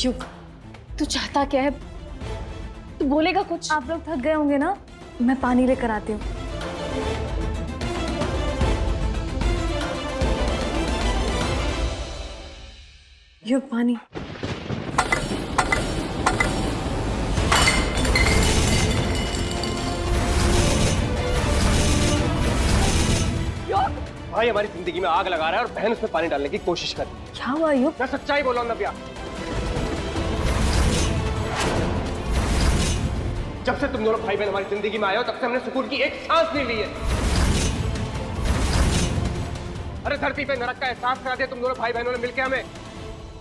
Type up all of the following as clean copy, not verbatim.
युग, तू चाहता क्या है? तू बोलेगा कुछ? आप लोग थक गए होंगे ना, मैं पानी लेकर आती हूँ। युग, पानी। भाई हमारी जिंदगी में आग लगा रहा है और बहन उसमें पानी डालने की कोशिश कर रही है। क्या हुआ युग? मैं सच्चाई बोल रहा हूँ नव्या। जब से तुम दोनों भाई बहन हमारी जिंदगी में आए हो तब से हमने सुकून की एक सांस नहीं ली है। अरे धरती पे नरक का एहसास करा दिया तुम दोनों भाई बहनों ने मिलकर हमें।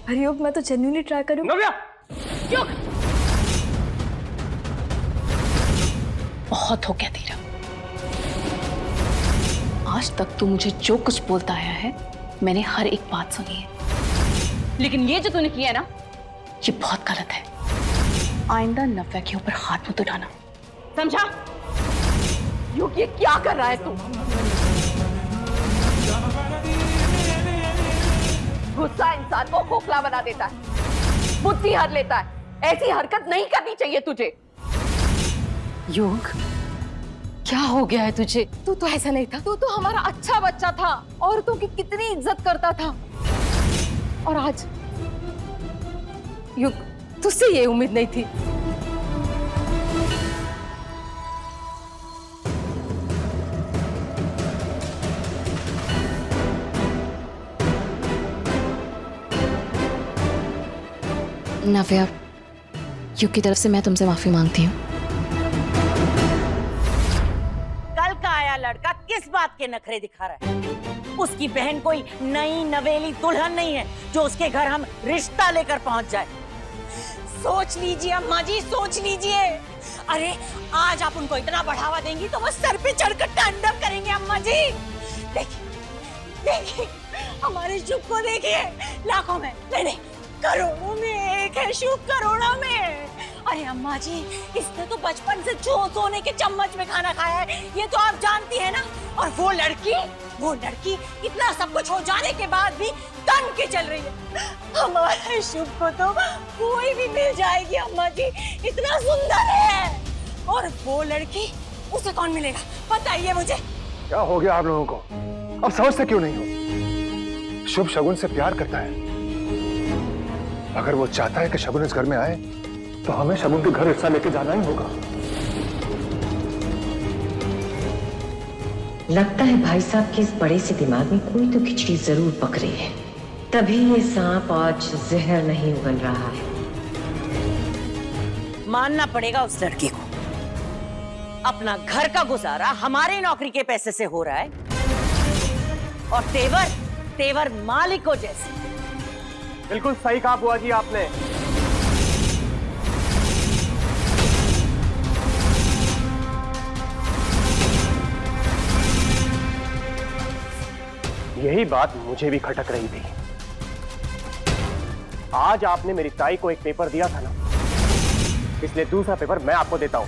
अरे युग, मैं तो जेन्युइनली ट्राई करूँ। नव्या! युग, बहुत हो गया तेरा। आज तक तू मुझे जो कुछ बोलता आया है मैंने हर एक बात सुनी है, लेकिन ये जो तूने किया है ना, ये बहुत गलत है। आइंदा नव्या के ऊपर हाथ मत उठाना, समझा? युग, ये क्या कर रहा है तू? गुस्सा इंसान को खोखला बना देता है, बुद्धि हर लेता है। ऐसी हरकत नहीं करनी चाहिए तुझे। युग, क्या हो गया है तुझे? तू तो ऐसा नहीं था, तू तो हमारा अच्छा बच्चा था, औरतों की कितनी इज्जत करता था। और आज युग, तुझसे ये उम्मीद नहीं थी। नव्या, युग की तरफ से मैं तुमसे माफी मांगती हूँ। लड़का किस बात के नखरे दिखा रहा है? उसकी बहन कोई नई नवेली दुल्हन नहीं है जो उसके घर हम रिश्ता लेकर पहुंच जाए। सोच लीजिए अम्मा जी, सोच लीजिए। अरे आज आप उनको इतना बढ़ावा देंगी तो वो सर पे चढ़कर तांडव करेंगे अम्मा जी। देखिए देखिए, हमारे शुभ को देखिए, लाखों में नहीं करोड़ों में एक है शुभ, करोड़ों में। अरे अम्मा जी, इसने तो बचपन से सोने के चम्मच में खाना खाया है, ये तो आप जानती है ना। और वो लड़की इतना सब कुछ हो जाने के बाद भी तन के चल रही है। हमारे शुभ को तो कोई भी मिल जाएगी अम्मा जी, इतना सुंदर है। और वो लड़की, उसे कौन मिलेगा बताइए मुझे। क्या हो गया आप लोगों को? अब समझते क्यों नहीं हो? शुभ शगुन से प्यार करता है। अगर वो चाहता है कि शगुन इस घर में आए तो हमें शगुन के घर हिस्सा लेके जाना ही होगा। लगता है भाई साहब के इस बड़े से दिमाग में कोई तो खिचड़ी जरूर पक रही है, तभी ये सांप आज जहर नहीं उगल रहा है। मानना पड़ेगा उस लड़की को, अपना घर का गुजारा हमारे नौकरी के पैसे से हो रहा है, और तेवर मालिकों जैसे। बिल्कुल सही कहा बुआ जी आपने। यही बात मुझे भी खटक रही थी। आज आपने मेरी ताई को एक पेपर दिया था ना, इसलिए दूसरा पेपर मैं आपको देता हूं।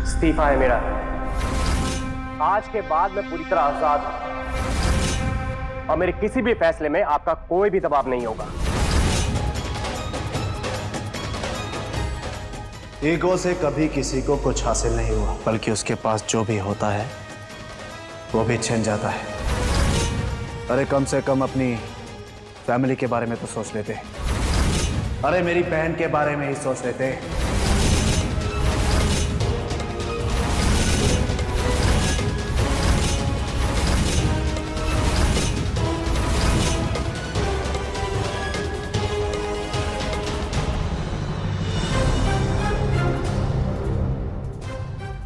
इस्तीफा है मेरा। आज के बाद मैं पूरी तरह आजाद हूं और मेरे किसी भी फैसले में आपका कोई भी दबाव नहीं होगा। ईगो से कभी किसी को कुछ हासिल नहीं हुआ, बल्कि उसके पास जो भी होता है वो भी छिन जाता है। अरे कम से कम अपनी फैमिली के बारे में तो सोच लेते। अरे मेरी बहन के बारे में ही सोच लेते।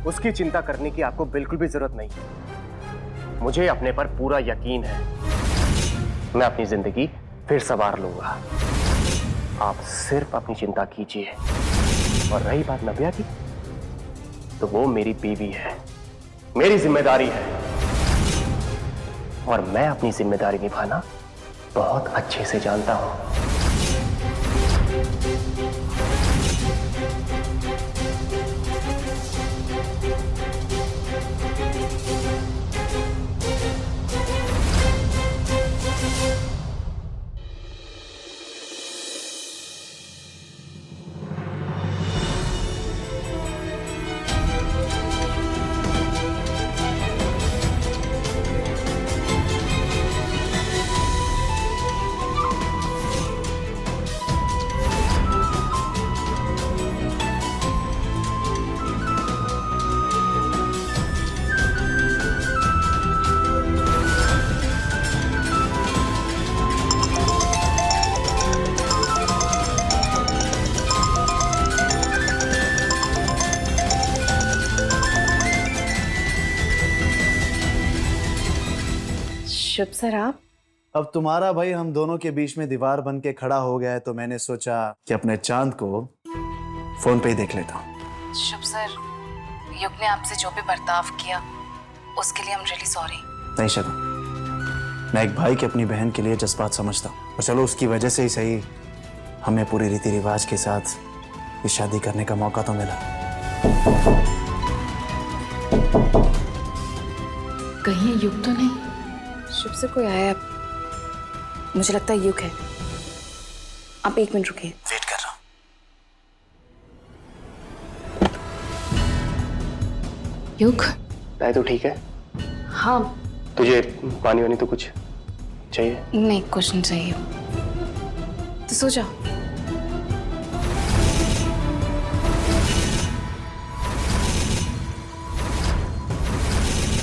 उसकी चिंता करने की आपको बिल्कुल भी जरूरत नहीं। मुझे अपने पर पूरा यकीन है। मैं अपनी जिंदगी फिर संवार लूंगा। आप सिर्फ अपनी चिंता कीजिए। और रही बात नव्या की, तो वो मेरी बीवी है, मेरी जिम्मेदारी है, और मैं अपनी जिम्मेदारी निभाना बहुत अच्छे से जानता हूं। शुभ सर आप? अब तुम्हारा भाई हम दोनों के बीच में दीवार बन के खड़ा हो गया है, तो मैंने सोचा कि अपने चांद को फोन पे ही देख लेता हूँ। शुभ सर, युग ने आपसे जो भी बर्ताव किया उसके लिए हम रियली सॉरी। नहीं शगुन, मैं एक भाई के अपनी बहन के लिए जज्बात समझता हूँ, और चलो उसकी वजह से ही सही हमें पूरे रीति रिवाज के साथ ये शादी करने का मौका तो मिला। कहीं ये युग तो नहीं? शुभ से कोई आया है, मुझे लगता है युग है। आप 1 मिनट रुकिए। वेट कर रहा हूँ। युग? राय तो ठीक है? हाँ। तुझे पानी वानी तो कुछ चाहिए? नहीं, कुछ नहीं चाहिए, तो सो जाओ।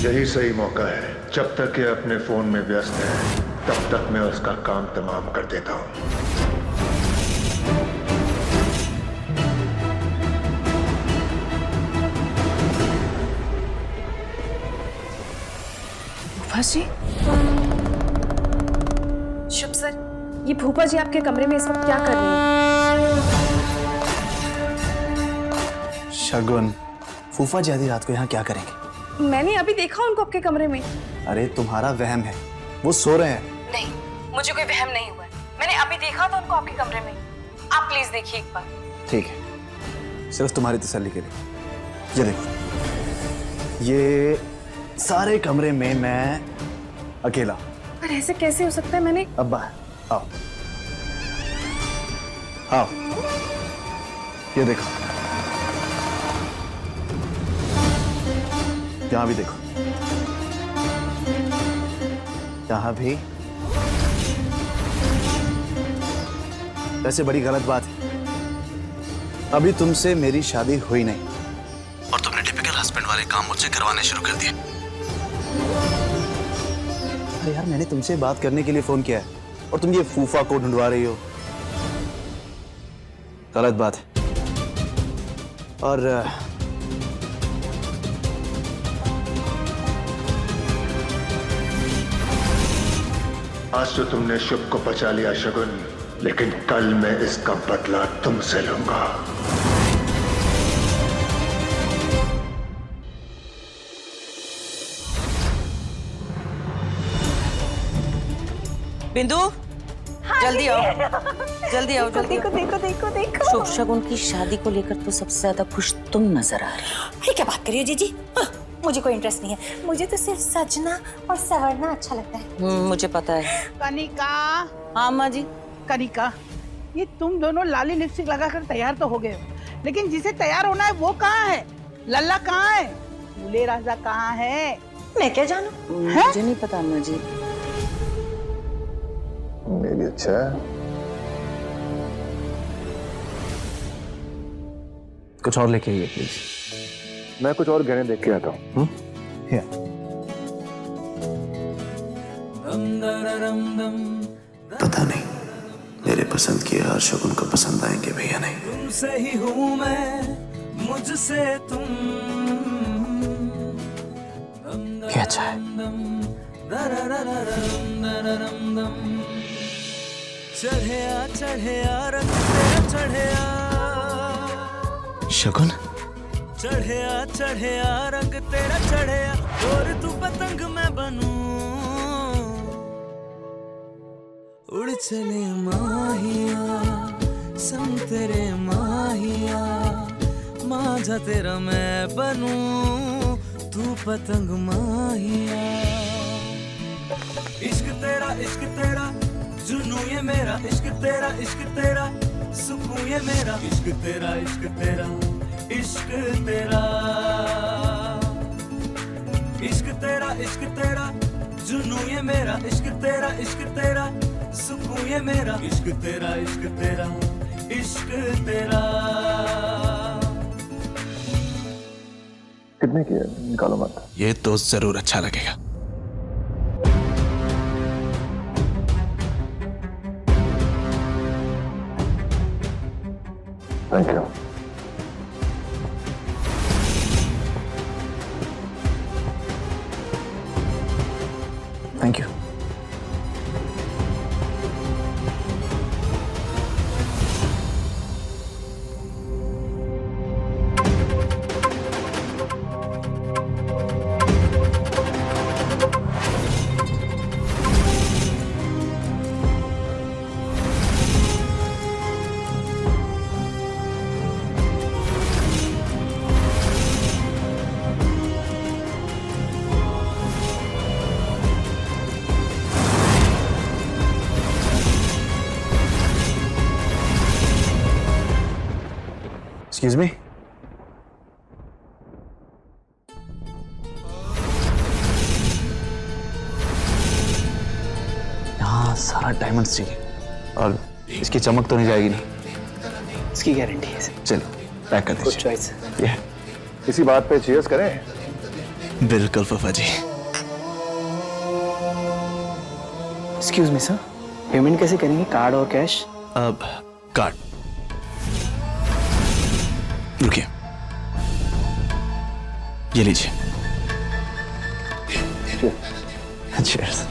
यही सही मौका है। जब तक ये अपने फोन में व्यस्त है तब तक मैं उसका काम तमाम कर देता हूँ। फूफा जी? शुभ सर, ये फूफा जी आपके कमरे में इस वक्त क्या कर रही हैं? शगुन, फूफा जी आधी रात को यहाँ क्या करेंगे? मैंने अभी देखा उनको आपके कमरे में। अरे तुम्हारा वहम है, वो सो रहे हैं। नहीं, मुझे कोई वहम नहीं हुआ है। मैंने अभी देखा था उनको आपके कमरे में। आप प्लीज देखिए एक बार। ठीक है, सिर्फ तुम्हारी तसल्ली के लिए। ये देखो, ये सारे कमरे में मैं अकेला। पर ऐसे कैसे हो सकता है? मैंने अब्बा आओ आओ, ये देखो, यहां भी देखो, यहां भी। वैसे बड़ी गलत बात है, अभी तुमसे मेरी शादी हुई नहीं और तुमने टिपिकल हस्बैंड वाले काम मुझसे करवाने शुरू कर दिए। अरे यार, मैंने तुमसे बात करने के लिए फोन किया है और तुम ये फूफा को ढूंढवा रही हो। गलत बात है। और आज तो तुमने शुभ को बचा लिया शगुन, लेकिन कल मैं इसका बदला तुमसे लूंगा। बिंदु, जल्दी आओ, जल्दी आओ, जल्दी देखो आओ। देखो देखो देखो। शुभ शगुन की शादी को लेकर तो सबसे ज्यादा खुश तुम नजर आ रही हो। ये क्या बात करिए जीजी? मुझे कोई इंटरेस्ट नहीं है, मुझे तो सिर्फ सजना और संवरना अच्छा लगता है। मुझे पता है। कनिका, हाँ अम्मा जी। कनिका, ये तुम दोनों लाली लिपस्टिक लगाकर तैयार तो हो गए हो, लेकिन जिसे तैयार होना है वो कहाँ है? लल्ला कहाँ है? दूल्हे राजा कहाँ है? मैं क्या जानू? मुझे नहीं पता अम्मा जी। मेरी अच्छा है। कुछ और लेके आइए प्लीज। मैं कुछ और गहने देख के आता हूँ। पता नहीं मेरे पसंद किए हर शगुन को पसंद आएंगे भी या नहीं। तुमसे ही हूँ मैं, मुझसे तुम। क्या अच्छा है? चढ़िया चढ़िया रंग तेरा चढ़िया, शगुन चढ़िया चढ़िया रंग तेरा चढ़िया, और तू पतंग मैं बनूं। उड़ चले माहिया संग तेरे माहिया, माझा तेरा मैं बनूं, तू पतंग माहिया। इश्क तेरा जुनू ये मेरा, इश्क तेरा सुकून ये मेरा, इश्क तेरा इश्क तेरा इश्क तेरा, इश्क तेरा जुनू ये मेरा, इश्क तेरा सुकून ये मेरा, इश्क तेरा इश्क तेरा। कितने की है? निकालो मत। ये तो जरूर अच्छा लगेगा। Thank you. Thank you. Excuse me, यहाँ सारा डायमंड्स चाहिए और इसकी चमक तो नहीं जाएगी नहीं? इसकी गारंटी है। चलो पैक कर दीजिए। चॉइस। इसी बात पे चीयर्स करें। बिल्कुल फूफा जी। एक्सक्यूज मी सर, पेमेंट कैसे करेंगे, कार्ड और कैश? अब कार्ड, रुकिए, ये लीजिए। चीयर्स।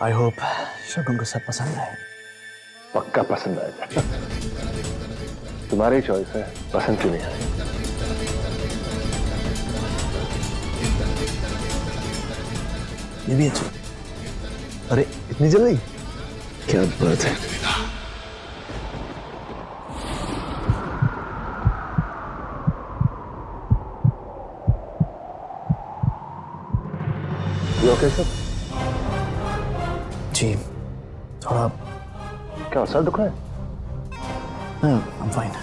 आई होप शगुन को सब पसंद आए। पक्का पसंद आएगा। तुम्हारी चॉइस है, पसंद क्यों नहीं आए? ये भी अच्छा। अरे इतनी जल्दी, क्या बात है। You okay, sir? जी थोड़ा, क्या सर दुख रहा है? I'm fine।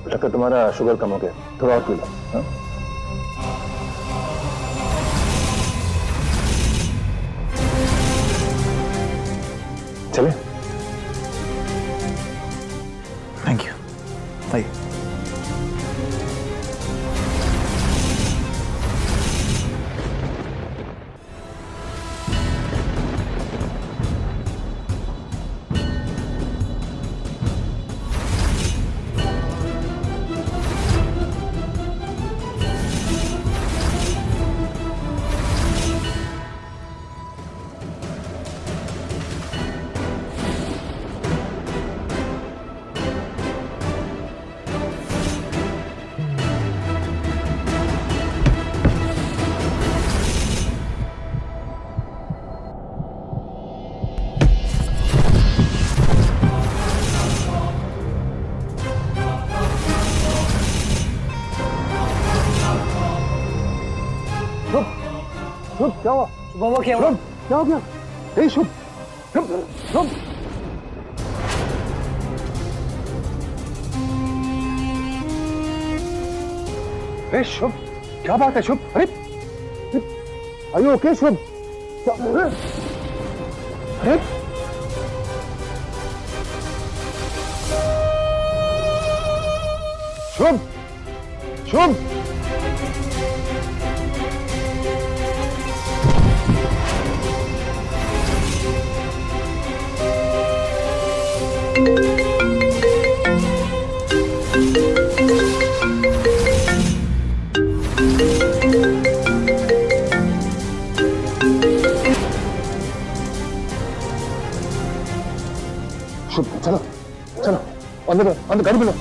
लगता है तुम्हारा शुगर कम हो गया, थोड़ा और पी लो। हाँ? चले? Thank you. बाय। शुभ, क्या हुआ? शुभ, क्या हुआ? क्या हो गया? हे शुभ, शुभ, शुभ। हे शुभ, क्या बात है शुभ? अरे, आयु ओके शुभ? अरे, शुभ, शुभ। शुभ, चलो, चलो, अंदर घर में लो।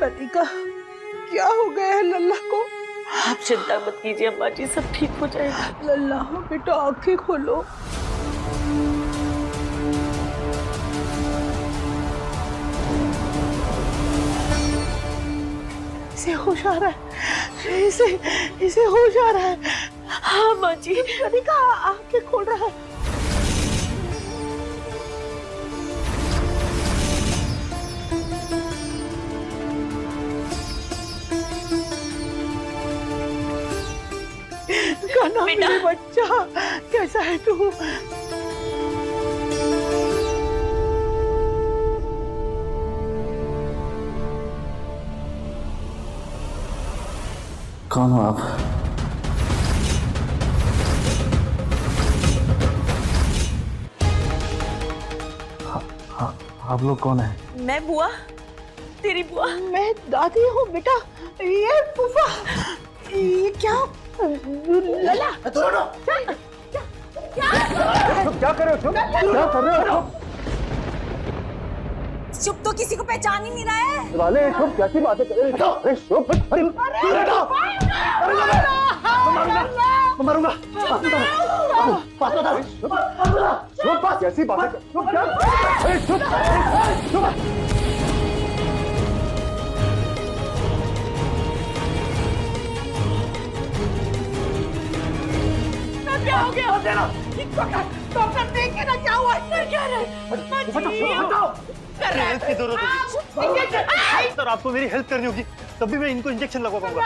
लतिका, क्या हो गया है लल्ला को? आप चिंता मत कीजिए अम्मा जी, सब ठीक हो जाएगा। लल्ला बेटा आंखें खोलो। इसे होश आ रहा है, इसे होश आ रहा है। हाँ माँ जी। लतिका आंखें खोल रहा है। कान्हा मेरे बच्चा, कैसा है तू? कौन हो आप? आप लोग कौन हैं? मैं बुआ, तेरी बुआ। मैं दादी हूँ बेटा, ये फूफा। ये क्या? लला, क्या कर रहे हो? क्या कर रहे हो? शुभ तो किसी को पहचान ही नहीं रहा है। वाले शुभ कैसी बातें कर रहे हो? शुभ, मारूंगा। बस ऐसी बातें क्या हो गया? डॉक्टर देखे ना क्या हुआ? क्या हेल्प की जरूरत होगी सर, आपको मेरी हेल्प करनी होगी, तभी मैं इनको इंजेक्शन लगवा पाऊंगा।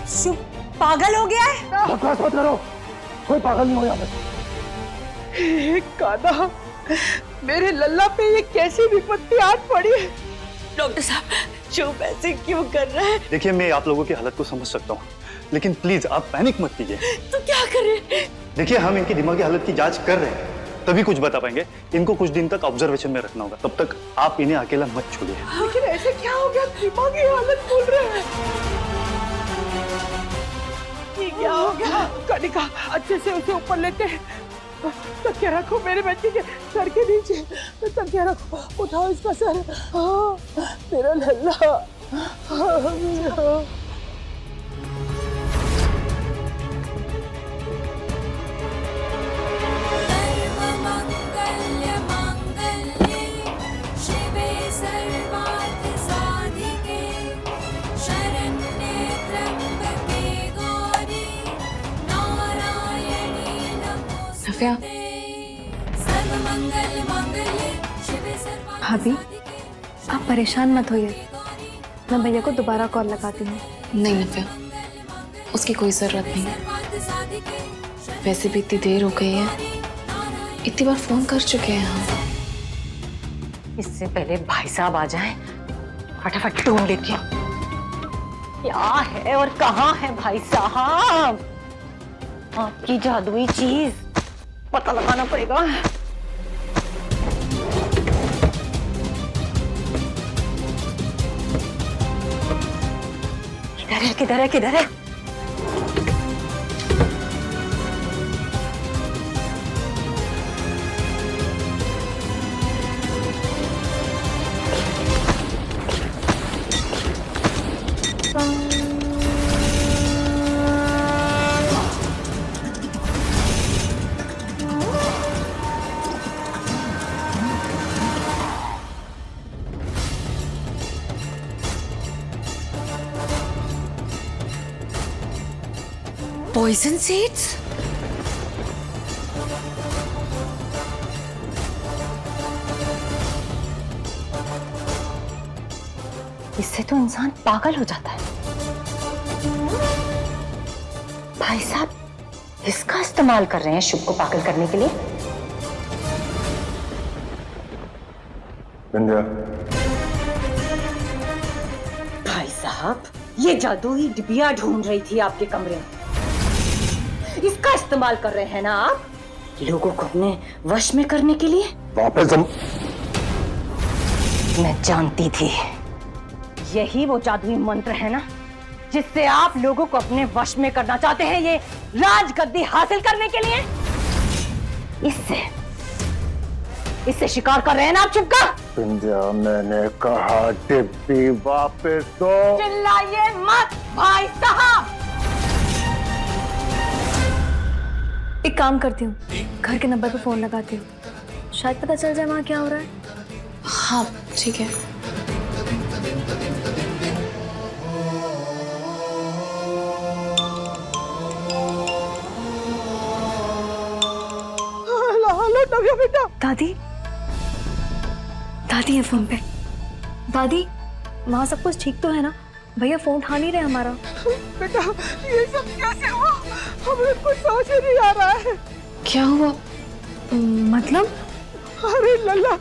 शुभ पागल हो गया है? बकवास मत करो, कोई पागल नहीं हो यहाँ पे। कान्हा, मेरे लल्ला पे ये कैसी विपत्ति आज पड़ी है? डॉक्टर साहब चुप ऐसे क्यों कर रहे हैं? देखिए मैं आप लोगों की हालत को समझ सकता हूँ, लेकिन प्लीज आप पैनिक मत कीजिए। तो क्या करें? देखिए हम इनकी दिमागी हालत की जांच कर रहे हैं, तभी कुछ बता पाएंगे। इनको कुछ दिन तक ऑब्जर्वेशन में रखना होगा, तब तक आप इन्हें अकेला मत छोड़िए। लेकिन ऐसे क्या हो गया? दिमागी हालत बोल रहे हैं। ये क्या हो गया? कनिका अच्छे से उसे ऊपर लेते हैं। तकिया रखो मेरे बच्चे के सर के नीचे, तकिया रखो, उठाओ इसका सर। हाँ, मेरा लल्ला। हाँ, मेरा। सफिया, भाभी आप परेशान मत होइए, मैं भैया को दोबारा कॉल लगाती हूँ। नहीं नफिया, उसकी कोई जरूरत नहीं है। वैसे भी इतनी देर हो गई है, इतनी बार फोन कर चुके हैं हम। इससे पहले भाई साहब आ जाएं, फटाफट ढूंढ लेती हूँ क्या है और कहाँ है भाई साहब। आपकी जादुई चीज पता लगाना पड़ेगा। किधर है किधर है किधर है? Poison seeds? इससे तो इंसान पागल हो जाता है। भाई साहब इसका इस्तेमाल कर रहे हैं शुभ को पागल करने के लिए। विंध्या, भाई साहब ये जादुई डिबिया ढूंढ रही थी आपके कमरे में, इसका इस्तेमाल कर रहे हैं ना आप लोगों को अपने वश में करने के लिए। वापस मैं जानती थी यही वो जादुई मंत्र है ना जिससे आप लोगों को अपने वश में करना चाहते हैं, ये राजगद्दी हासिल करने के लिए। इससे शिकार कर रहे हैं ना आप चुपका। विंध्या, मैंने कहा डिब्बी वापस दो। चिल्लाइए मत भाई साहब। एक काम करती हूँ, घर के नंबर पे फोन लगाती हूँ, शायद पता चल जाए वहाँ क्या हो रहा है। हाँ ठीक है। हेलो नव्या बेटा। दादी, दादी है फोन पे। दादी वहाँ सब कुछ ठीक तो है ना? भैया फोन उठा नहीं रहे हमारा। बेटा ये सब कैसे हुआ? हमें कुछ समझ ही नहीं आ रहा है। क्या हुआ? मतलब? अरे लल्ला